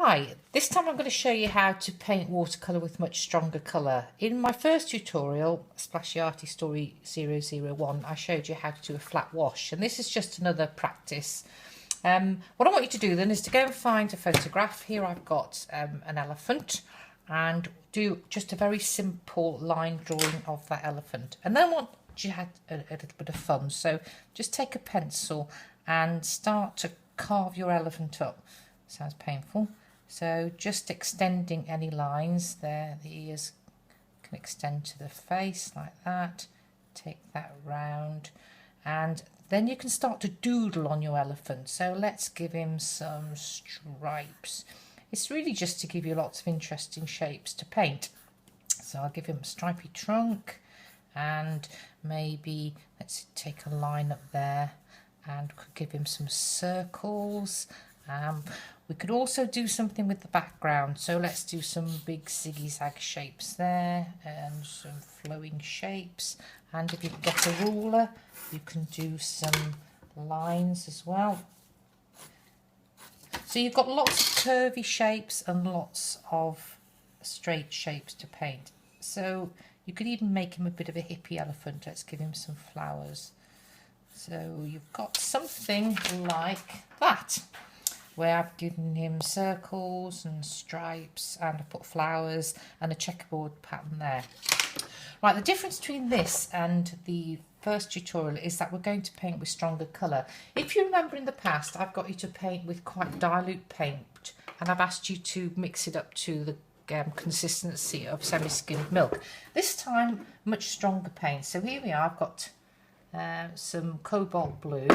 Hi, this time I'm going to show you how to paint watercolour with much stronger colour. In my first tutorial, Splashy Arty Story 001, I showed you how to do a flat wash, and this is just another practice. What I want you to do then is to go and find a photograph. Here I've got an elephant, and do just a very simple line drawing of that elephant. And then I want you to have a little bit of fun, so just take a pencil and start to carve your elephant up. Sounds painful. So just extending any lines there, the ears can extend to the face like that. Take that round, and then you can start to doodle on your elephant. So let's give him some stripes. It's really just to give you lots of interesting shapes to paint. So I'll give him a stripy trunk, and maybe let's take a line up there and could give him some circles. We could also do something with the background, so let's do some big zigzag shapes there and some flowing shapes. And if you get a ruler, you can do some lines as well. So you've got lots of curvy shapes and lots of straight shapes to paint. So you could even make him a bit of a hippie elephant. Let's give him some flowers. So you've got something like that, where I've given him circles and stripes, and I've put flowers and a checkerboard pattern there. Right, the difference between this and the first tutorial is that we're going to paint with stronger colour. If you remember in the past, I've got you to paint with quite dilute paint, and I've asked you to mix it up to the consistency of semi-skimmed milk. This time, much stronger paint. So here we are, I've got some cobalt blue,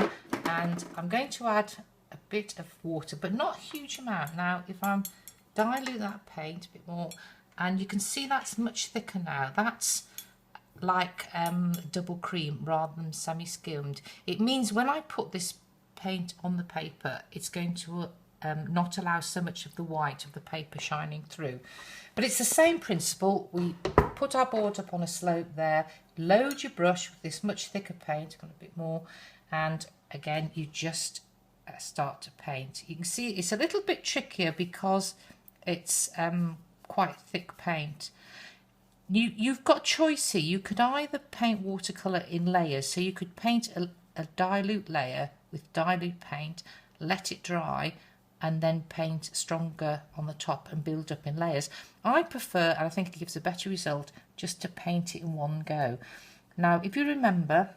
and I'm going to add a bit of water, but not a huge amount. Now if I dilute that paint a bit more, and you can see that's much thicker now, that's like double cream rather than semi-skimmed. It means when I put this paint on the paper, it's going to not allow so much of the white of the paper shining through. But it's the same principle. We put our board up on a slope there, load your brush with this much thicker paint, got a bit more, and again you just start to paint. You can see it's a little bit trickier because it's quite thick paint. You've got choice here. You could either paint watercolour in layers, so you could paint a dilute layer with dilute paint, let it dry, and then paint stronger on the top and build up in layers. I prefer, and I think it gives a better result, just to paint it in one go. Now if you remember,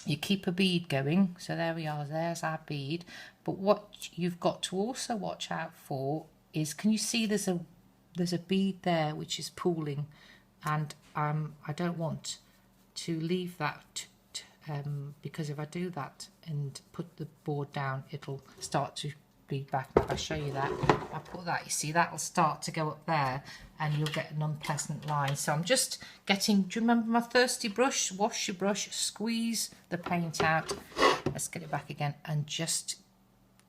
you keep a bead going, so there we are, there's our bead. But what you've got to also watch out for is, can you see there's a bead there which is pooling, and I don't want to leave that because if I do that and put the board down, it'll start to bleed back. If I show you that, I put that, you see that'll start to go up there and you'll get an unpleasant line. So I'm just getting, do you remember my thirsty brush? Wash your brush, squeeze the paint out. Let's get it back again and just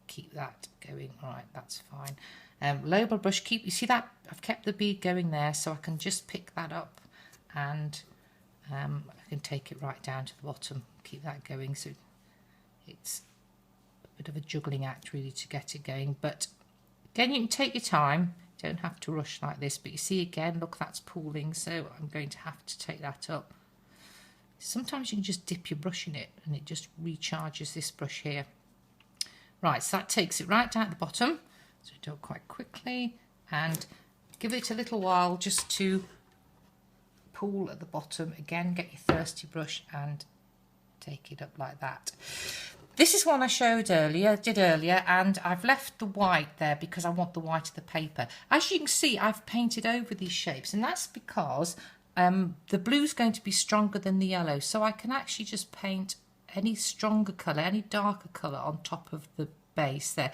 keep that going. All right, that's fine. Lower my brush, you see that I've kept the bead going there, so I can just pick that up and I can take it right down to the bottom, keep that going. So it's bit of a juggling act really to get it going, but again you can take your time, don't have to rush like this. But you see again, look, that's pooling, so I'm going to have to take that up. Sometimes you can just dip your brush in it and it just recharges this brush here. Right, so that takes it right down at the bottom, so do it quite quickly and give it a little while just to pool at the bottom. Again, get your thirsty brush and take it up like that. This is one I did earlier, and I've left the white there because I want the white of the paper. As you can see, I've painted over these shapes, and that's because the blue is going to be stronger than the yellow, so I can actually just paint any stronger colour, any darker colour on top of the base there.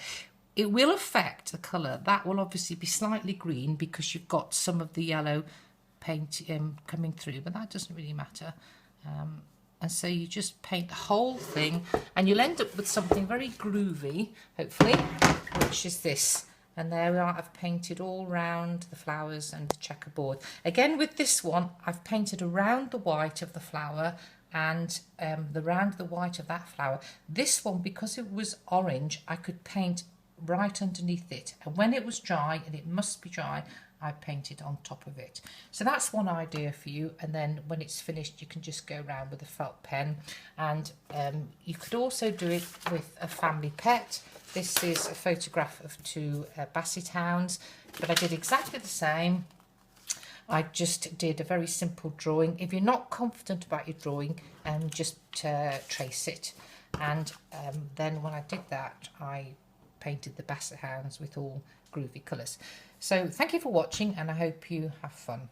It will affect the colour. That will obviously be slightly green because you've got some of the yellow paint coming through, but that doesn't really matter. And so you just paint the whole thing and you'll end up with something very groovy, hopefully, which is this. And there we are, I've painted all round the flowers and the checkerboard. Again with this one, I've painted around the white of the flower and around the white of that flower. This one, because it was orange, I could paint right underneath it, and when it was dry, and it must be dry, I painted on top of it. So that's one idea for you, and then when it's finished you can just go around with a felt pen. And you could also do it with a family pet. This is a photograph of two basset hounds, but I did exactly the same. I just did a very simple drawing. If you're not confident about your drawing, just trace it. And then when I did that, I painted the basset hounds with all groovy colours. So thank you for watching, and I hope you have fun.